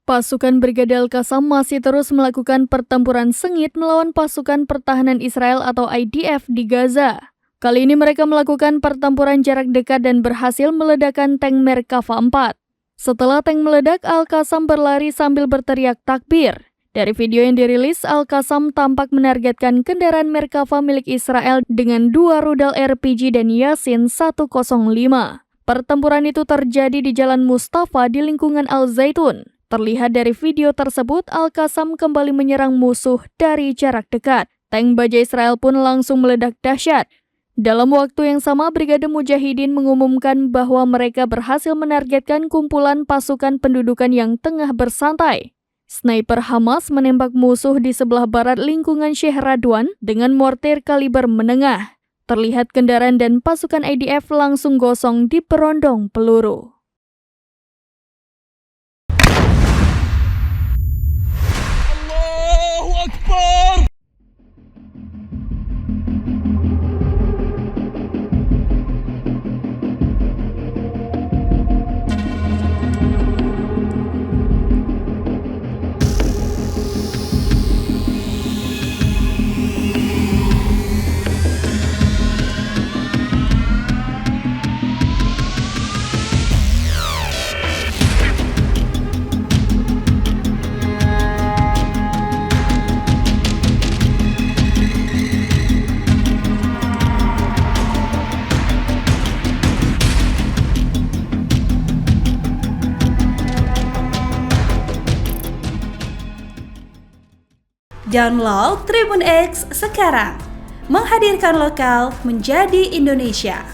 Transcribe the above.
Pasukan Brigade Al-Qassam masih terus melakukan pertempuran sengit melawan pasukan pertahanan Israel atau IDF di Gaza. Kali ini mereka melakukan pertempuran jarak dekat dan berhasil meledakkan tank Merkava 4. Setelah tank meledak, Al-Qassam berlari sambil berteriak takbir. Dari video yang dirilis, Al-Qassam tampak menargetkan kendaraan Merkava milik Israel dengan 2 rudal RPG dan Yasin 105. Pertempuran itu terjadi di Jalan Mustafa di lingkungan Al-Zaitun. Terlihat dari video tersebut, Al-Qassam kembali menyerang musuh dari jarak dekat. Tank baja Israel pun langsung meledak dahsyat. Dalam waktu yang sama, Brigade Mujahidin mengumumkan bahwa mereka berhasil menargetkan kumpulan pasukan pendudukan yang tengah bersantai. Sniper Hamas menembak musuh di sebelah barat lingkungan Sheikh Radwan dengan mortir kaliber menengah. Terlihat kendaraan dan pasukan IDF langsung gosong di perondong peluru. Download Tribun X sekarang, menghadirkan lokal menjadi Indonesia.